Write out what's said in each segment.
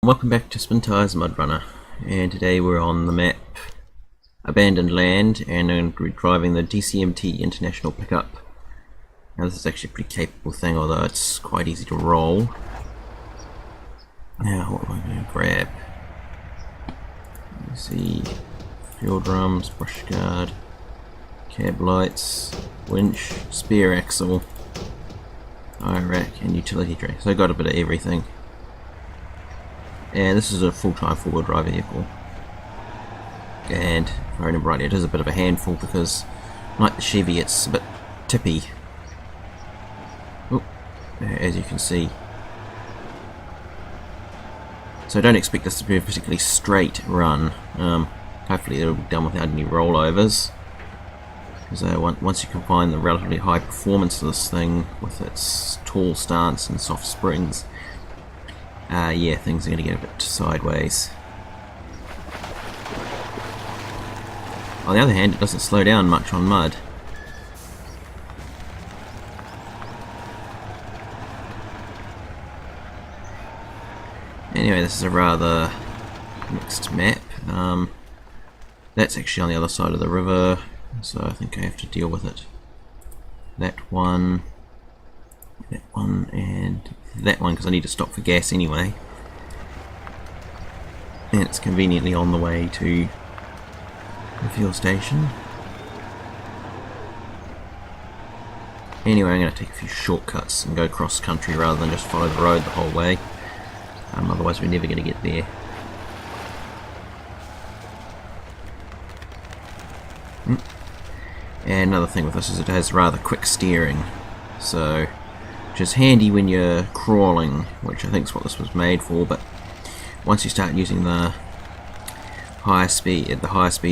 Welcome back to Spintires Mudrunner, and today we're on the map Abandoned Land, and I'm going to be driving the DCMT International Pickup. Now this is actually a pretty capable thing, although it's quite easy to roll. Now what am I going to grab? Let's see, fuel drums, brush guard, cab lights, winch, spare axle, tire rack and utility tray. So I got a bit of everything. And this is a full-time four-wheel drive vehicle. And if I remember rightly, it is a bit of a handful because, like the Chevy, it's a bit tippy. Oop, as you can see. So don't expect this to be a particularly straight run. Hopefully it'll be done without any rollovers. Because once you combine the relatively high performance of this thing with its tall stance and soft springs, yeah, things are going to get a bit sideways. On the other hand, it doesn't slow down much on mud. Anyway, this is a rather mixed map. That's actually on the other side of the river, so I think I have to deal with it. That one, and that one, because I need to stop for gas anyway. And it's conveniently on the way to the fuel station. Anyway, I'm going to take a few shortcuts and go cross country rather than just follow the road the whole way. Otherwise we're never going to get there. And another thing with this is it has rather quick steering, so which is handy when you're crawling, which I think is what this was made for. But once you start using the higher speeds,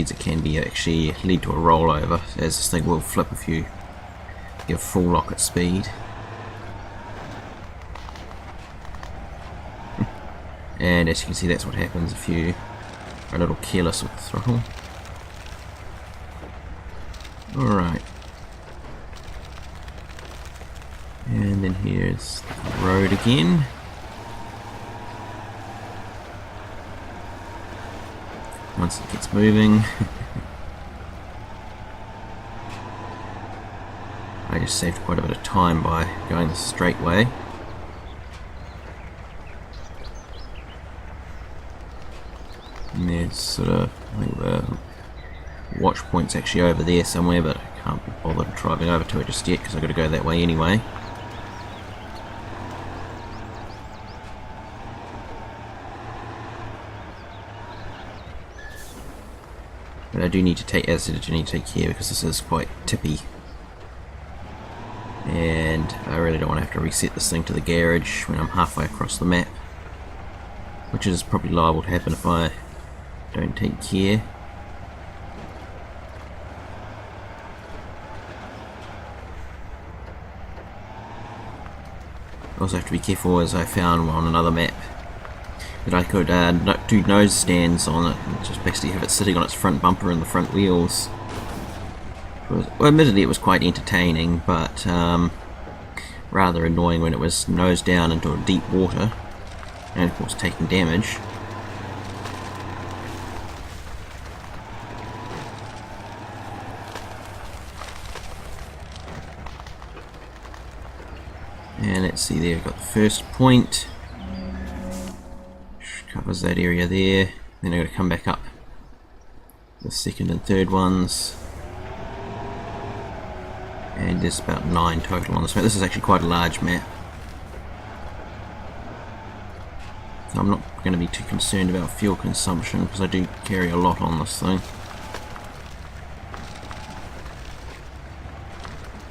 it can be actually lead to a rollover, as this thing will flip if you give full lock at speed. And as you can see, that's what happens if you are a little careless with the throttle. Alright. And then here's the road again. Once it gets moving. I just saved quite a bit of time by going the straight way. And there's sort of, I think the watch point's actually over there somewhere, but I can't be bothered driving over to it just yet because I've got to go that way anyway. But I do need to take, as I said, I do need to take care because this is quite tippy. And I really don't want to have to reset this thing to the garage when I'm halfway across the map. Which is probably liable to happen if I don't take care. I also have to be careful, as I found on another map, that I could do nose stands on it and just basically have it sitting on its front bumper and the front wheels. Well, admittedly it was quite entertaining, but rather annoying when it was nose down into deep water and of course taking damage. And let's see, there we've got the first point. Covers that area there. Then I'm going to come back up the second and third ones. And there's about 9 total on this map. This is actually quite a large map. So I'm not going to be too concerned about fuel consumption because I do carry a lot on this thing.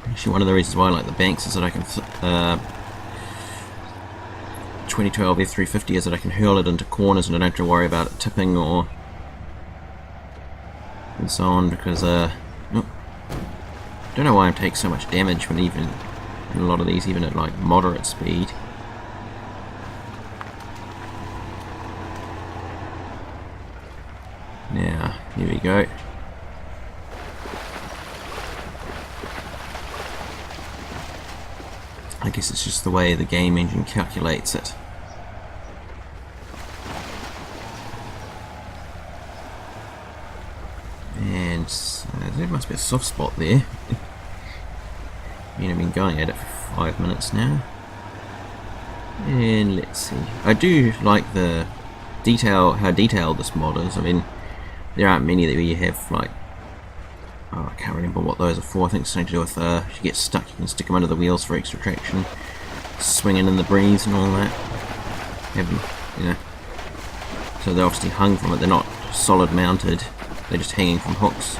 Actually, one of the reasons why I like the banks is that I can 2012 F350 is that I can hurl it into corners and I don't have to worry about it tipping or and so on, because I don't know why I take so much damage when even in a lot of these, even at like moderate speed. Now, here we go. I guess it's just the way the game engine calculates it. seconds. There must be a soft spot there. I've been going at it for 5 minutes now. And let's see. I do like the how detailed this mod is. I mean, there aren't many that you have like, oh, I can't remember what those are for. I think it's something to do with if you get stuck, you can stick them under the wheels for extra traction, swinging in the breeze and all that. So they're obviously hung from it. They're not solid mounted. They're just hanging from hooks.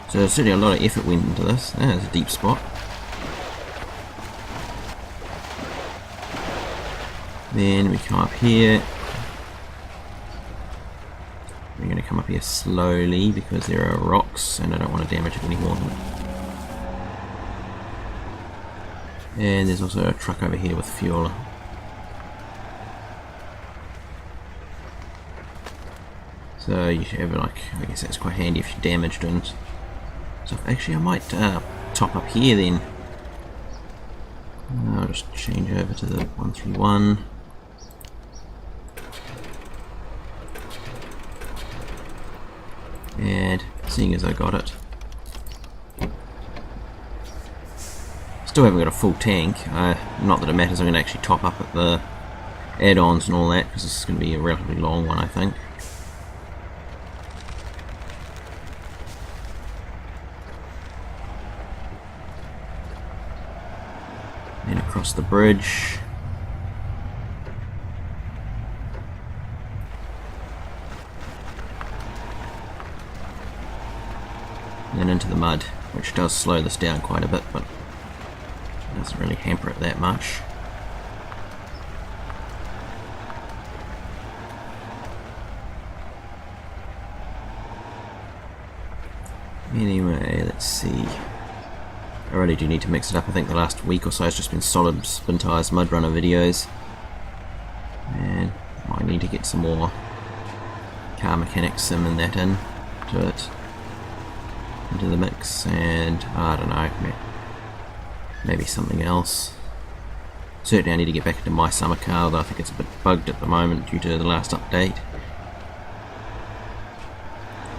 So there's certainly a lot of effort went into this. There's a deep spot. Then we come up here. We're going to come up here slowly because there are rocks and I don't want to damage it anymore. And there's also a truck over here with fuel. So you should have like, I guess that's quite handy if you're damaged and stuff. Actually I might top up here then. I'll just change over to the 131. And seeing as I got it, still haven't got a full tank. Not that it matters, I'm going to actually top up at the add-ons and all that because this is going to be a relatively long one, I think. Then across the bridge. And then into the mud, which does slow this down quite a bit, but it doesn't really hamper it that much. Anyway, let's see. I really do need to mix it up. I think the last week or so has just been solid Spintires Mudrunner videos. And I need to get some more car mechanics sim and that into the mix, and I don't know, maybe something else. Certainly I need to get back into my summer car, though I think it's a bit bugged at the moment due to the last update.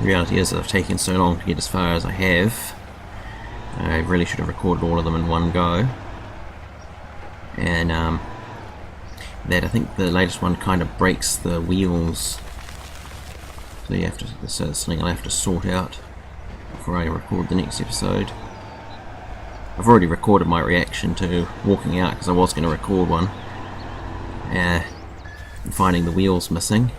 The reality is that I've taken so long to get as far as I have. I really should have recorded all of them in one go. And that I think the latest one kind of breaks the wheels. So you have to, this is something I'll have to sort out before I record the next episode. I've already recorded my reaction to walking out because I was going to record one. And finding the wheels missing.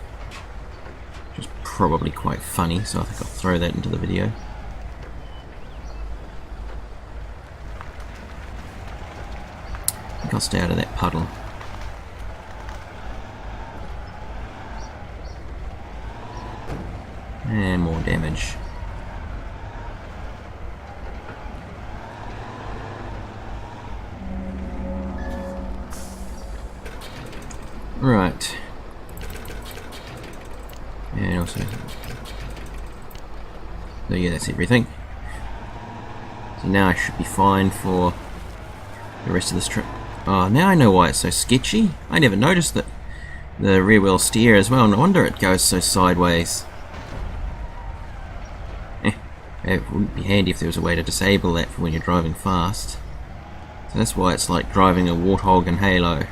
Which is probably quite funny, so I think I'll throw that into the video. I think I'll stay out of that puddle. And more damage. Right. And also, so yeah, that's everything. So now I should be fine for the rest of this trip. Oh, now I know why it's so sketchy. I never noticed that the rear wheel steer as well. No wonder it goes so sideways. It would be handy if there was a way to disable that for when you're driving fast. So that's why it's like driving a Warthog in Halo.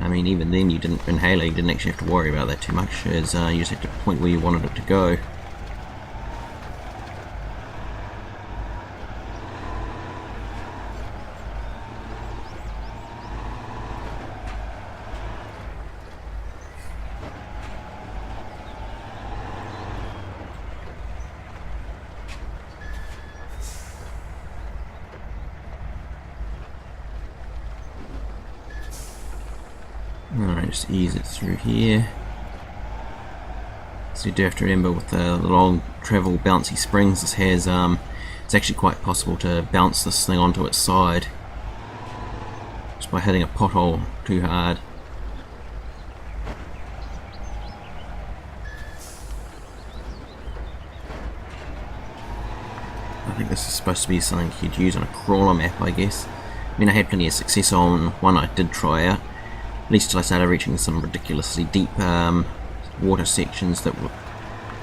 I mean, even then you didn't, in Halo, you didn't actually have to worry about that too much, as you just had to point where you wanted it to go. Alright, just ease it through here. So you do have to remember with the long travel bouncy springs this has, it's actually quite possible to bounce this thing onto its side just by hitting a pothole too hard. I think this is supposed to be something you'd use on a crawler map, I guess. I mean, I had plenty of success on one I did try out. At least till I started reaching some ridiculously deep water sections that were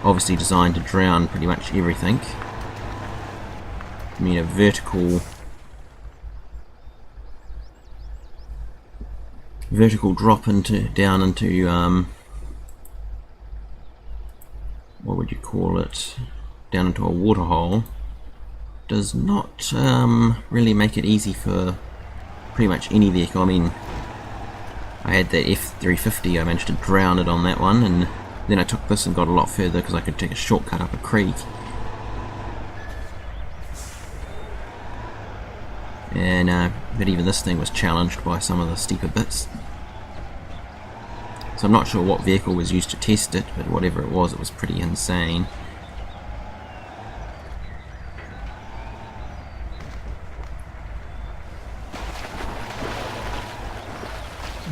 obviously designed to drown pretty much everything. I mean, a vertical drop down into what would you call it? Down into a waterhole does not really make it easy for pretty much any vehicle. I mean, I had that F350, I managed to drown it on that one, and then I took this and got a lot further because I could take a shortcut up a creek. And but even this thing was challenged by some of the steeper bits. So I'm not sure what vehicle was used to test it, but whatever it was pretty insane.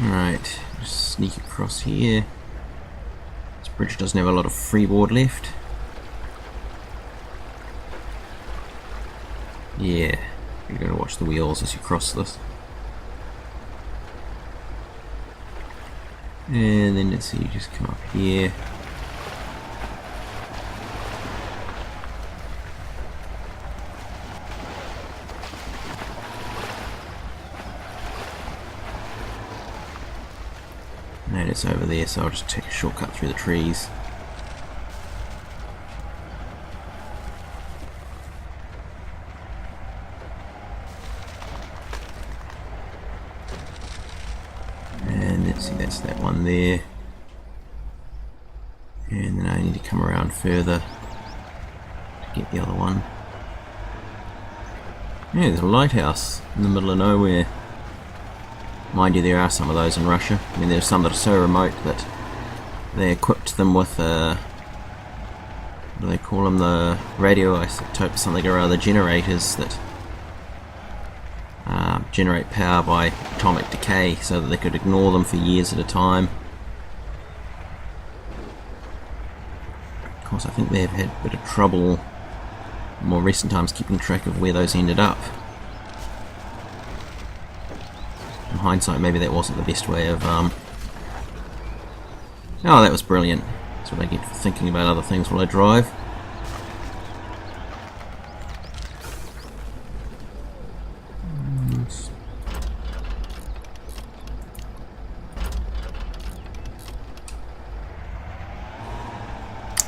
Alright, just sneak across here. This bridge doesn't have a lot of freeboard left. Yeah, you've got to watch the wheels as you cross this. And then let's see, you just come up here. And it's over there, so I'll just take a shortcut through the trees. And let's see, that's that one there. And then I need to come around further to get the other one. Yeah, there's a lighthouse in the middle of nowhere. Mind you, there are some of those in Russia. I mean, there's some that are so remote that they equipped them with what do they call them, the radioisotope something or other generators that generate power by atomic decay, so that they could ignore them for years at a time. Of course, I think they've had a bit of trouble in more recent times keeping track of where those ended up. In hindsight, maybe that wasn't the best way of oh, that was brilliant. That's what I get for thinking about other things while I drive.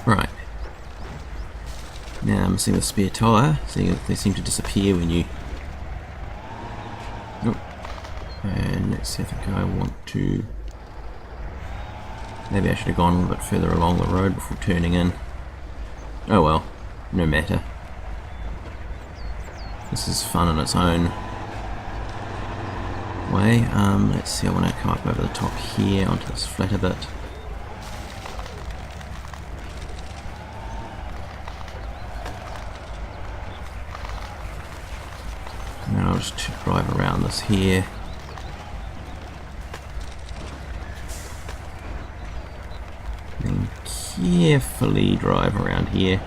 Right. Now I'm seeing the spare tyre. Seeing they seem to disappear when you... Oh. And let's see, I think I want to... Maybe I should have gone a little bit further along the road before turning in. Oh well, no matter. This is fun in its own way. Let's see, I want to come up over the top here onto this flatter bit. And then I'll just drive around this here. And carefully drive around here.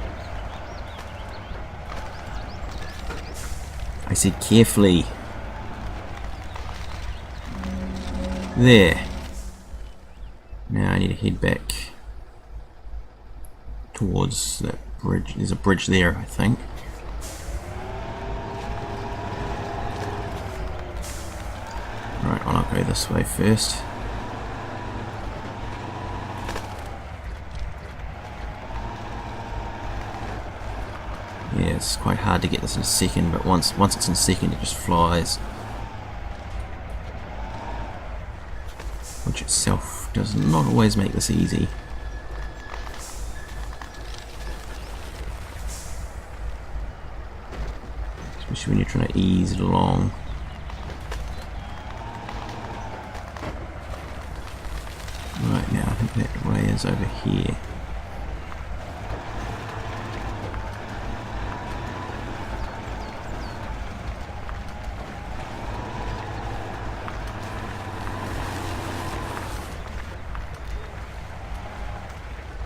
I said carefully. There. Now I need to head back towards that bridge. There's a bridge there, I think. Right, well, I'll go this way first. Yeah, it's quite hard to get this in second, but once it's in second, it just flies. Which itself does not always make this easy. Especially when you're trying to ease it along. Right, now I think that way is over here.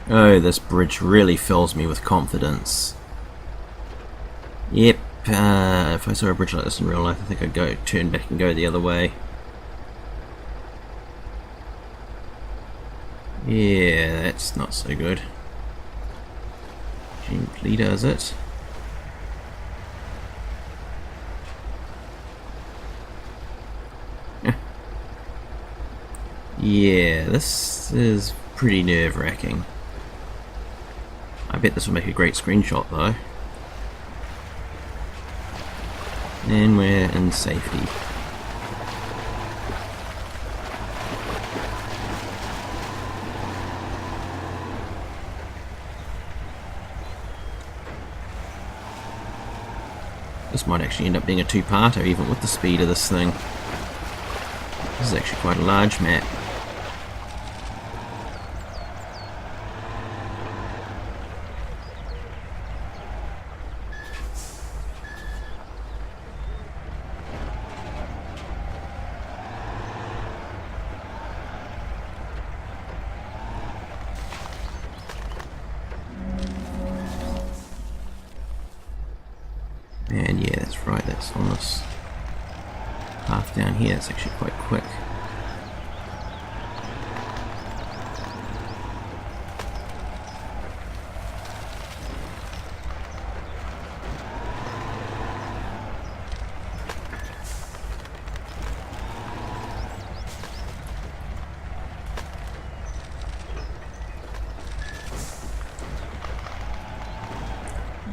Oh, this bridge really fills me with confidence. Yep, if I saw a bridge like this in real life, I think I'd turn back and go the other way. Yeah, that's not so good. Gently does it. Yeah, this is pretty nerve-wracking. I bet this will make a great screenshot though. And we're in safety. This might actually end up being a two-parter even with the speed of this thing. This is actually quite a large map. And yeah, that's right, that's on this path down here. It's actually quite quick.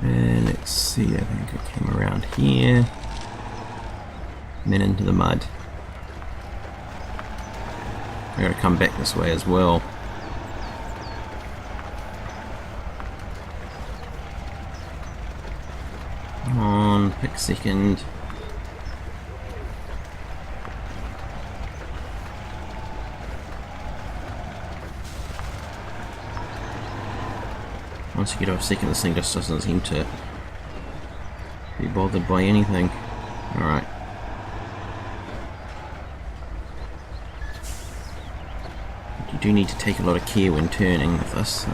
And let's see, I think I came around here and then into the mud. I gotta come back this way as well. Come on, pick second. Once you get off second, this thing just doesn't seem to be bothered by anything. Alright. You do need to take a lot of care when turning with this.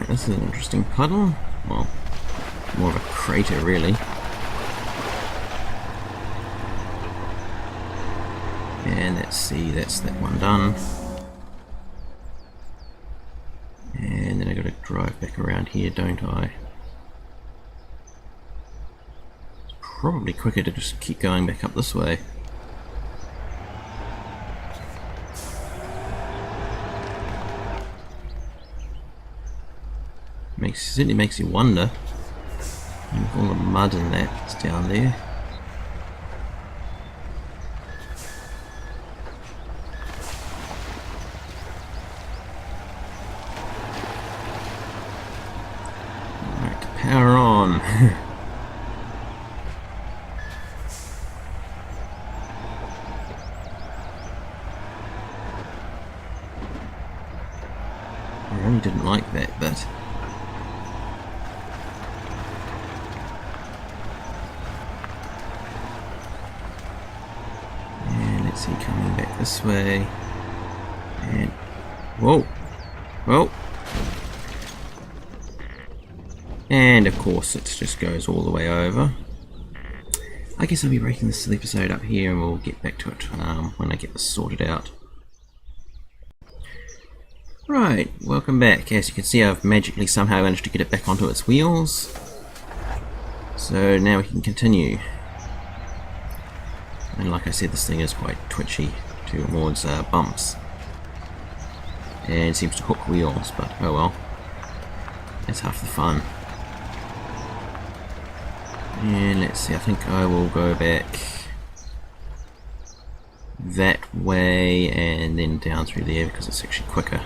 This is an interesting puddle. Well, more of a crater really. And let's see, that's that one done. And then I gotta drive back around here, don't I? It's probably quicker to just keep going back up this way. Certainly makes you wonder. And with all the mud and that's down there. Alright, power on. I really didn't like that bit. See, coming back this way, and whoa, whoa, and of course it just goes all the way over. I guess I'll be breaking this episode up here and we'll get back to it when I get this sorted out. Right, welcome back. As you can see, I've magically somehow managed to get it back onto its wheels, so now we can continue. And like I said, this thing is quite twitchy towards bumps. And it seems to hook wheels, but oh well. That's half the fun. And let's see, I think I will go back that way and then down through there because it's actually quicker.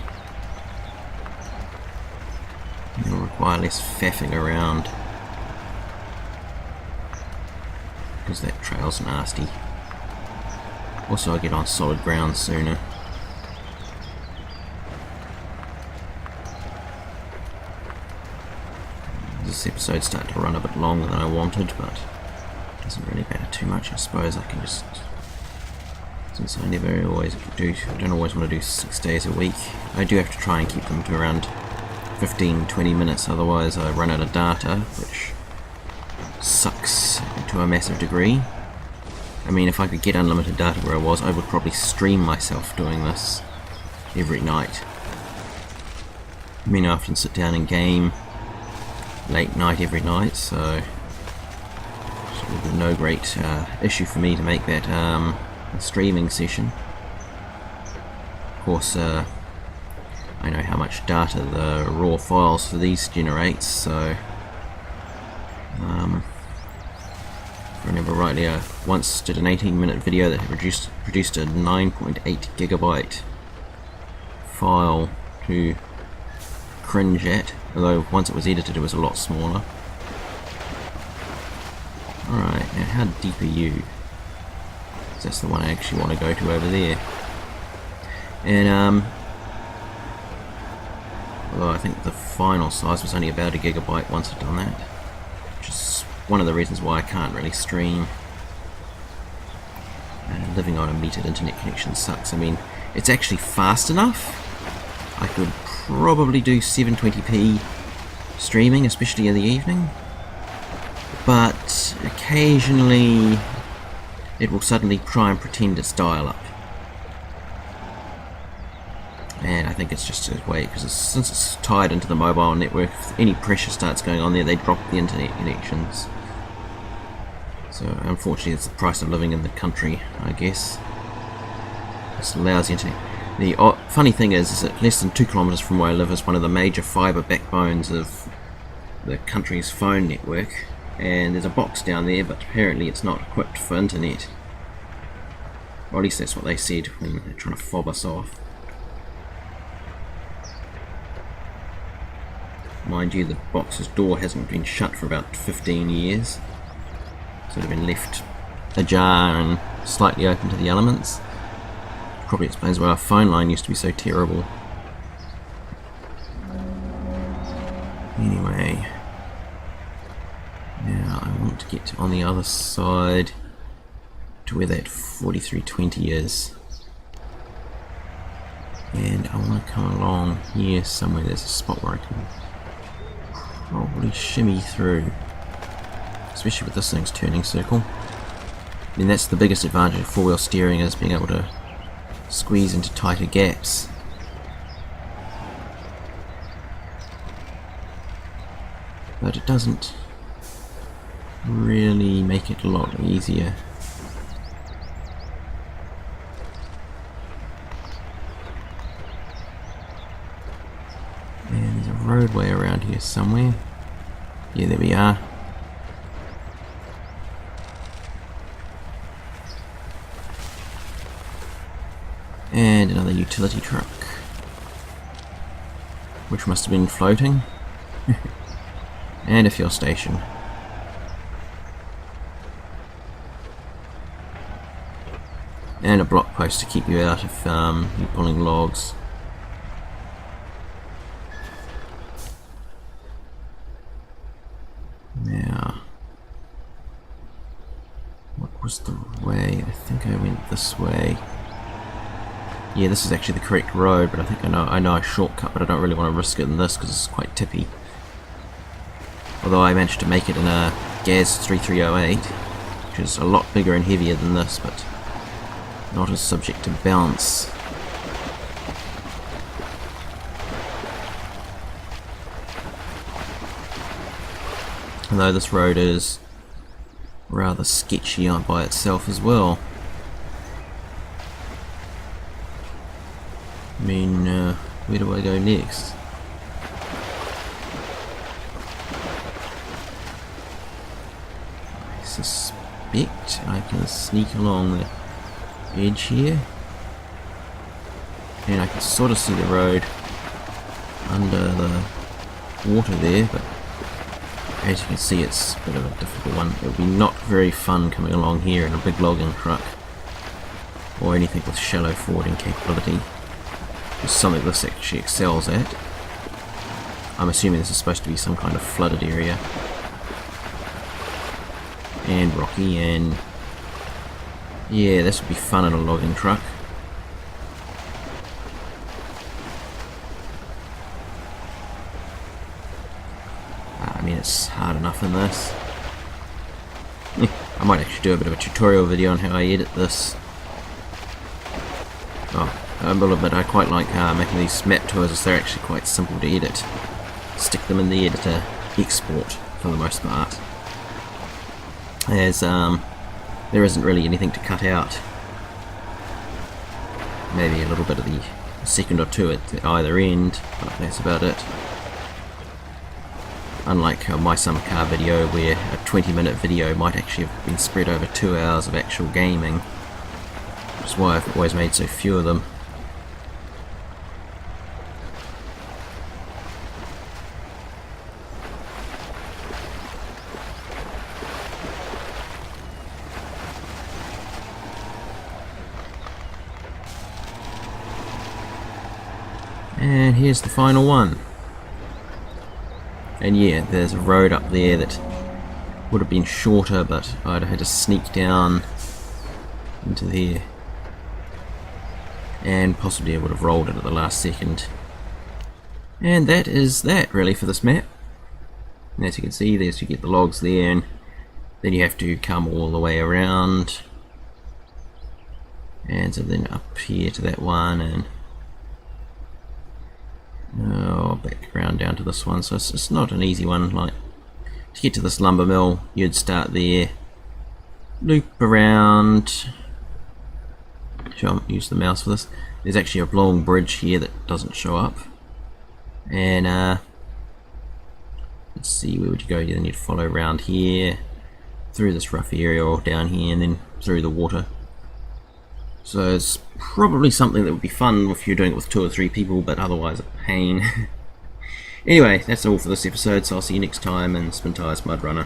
It'll require less faffing around because that trail's nasty. Also, I get on solid ground sooner. This episode's starting to run a bit longer than I wanted, but it doesn't really matter too much. I suppose I can just, since I don't always want to do 6 days a week. I do have to try and keep them to around 15-20 minutes, otherwise I run out of data, which sucks to a massive degree. I mean, if I could get unlimited data where I was, I would probably stream myself doing this every night. I mean, I often sit down and game late night every night, so it would be no great issue for me to make that a streaming session. Of course, I know how much data the raw files for these generates, so if I remember rightly, I once did an 18-minute video that produced a 9.8 gigabyte file to cringe at, although once it was edited it was a lot smaller. Alright, now how deep are you? That's the one I actually want to go to over there. And although I think the final size was only about a gigabyte once I'd done that, which is one of the reasons why I can't really stream. Living on a metered internet connection sucks. I mean, it's actually fast enough. I could probably do 720p streaming, especially in the evening, but occasionally it will suddenly try and pretend it's dial-up. And I think it's just a way, because since it's tied into the mobile network, if any pressure starts going on there, they drop the internet connections. So unfortunately it's the price of living in the country, I guess. It's lousy internet. The funny thing is that less than 2 kilometers from where I live is one of the major fibre backbones of the country's phone network, and there's a box down there, but apparently it's not equipped for internet. Or at least that's what they said when they're trying to fob us off. Mind you, the box's door hasn't been shut for about 15 years. Sort of been left ajar and slightly open to the elements. Probably explains why our phone line used to be so terrible. Anyway, now I want to get on the other side to where that 4320 is. And I want to come along here somewhere. There's a spot where I can probably shimmy through, especially with this thing's turning circle. I mean, that's the biggest advantage of four-wheel steering, is being able to squeeze into tighter gaps. But it doesn't really make it a lot easier. And there's a roadway around here somewhere. Yeah, there we are. And another utility truck, which must have been floating. And a fuel station. And a block post to keep you out if you're pulling logs. Now, what was the way? I think I went this way. Yeah, this is actually the correct road, but I think I know a shortcut, but I don't really want to risk it in this because it's quite tippy. Although I managed to make it in a GAZ 3308, which is a lot bigger and heavier than this, but not as subject to bounce. Although this road is rather sketchy by itself as well. I mean, where do I go next? I suspect I can sneak along the edge here, and I can sort of see the road under the water there, but as you can see it's a bit of a difficult one. It would be not very fun coming along here in a big logging truck or anything with shallow fording capability. It's something this actually excels at. I'm assuming this is supposed to be some kind of flooded area. And rocky, and yeah, this would be fun in a logging truck. mean, it's hard enough in this. I might actually do a bit of a tutorial video on how I edit this. Oh, I will admit I quite like making these map tours, as they're actually quite simple to edit. Stick them in the editor, export for the most part. As there isn't really anything to cut out. Maybe a little bit of the second or two at either end, but that's about it. Unlike my summer car video, where a 20-minute video might actually have been spread over 2 hours of actual gaming, which is why I've always made so few of them. And here's the final one. And yeah, there's a road up there that would have been shorter, but I'd have had to sneak down into there. And possibly I would have rolled it at the last second. And that is that really for this map. And as you can see, there's you get the logs there, and then you have to come all the way around. And so then up here to that one, and back around down to this one. So it's not an easy one. Like, to get to this lumber mill, you'd start there, loop around. Use the mouse for this. There's actually a long bridge here that doesn't show up, and let's see, where would you go? Then you'd follow around here through this rough area, or down here, and then through the water. So it's probably something that would be fun if you're doing it with 2 or 3 people, but otherwise a pain. Anyway, that's all for this episode, so I'll see you next time in Spintires Mudrunner.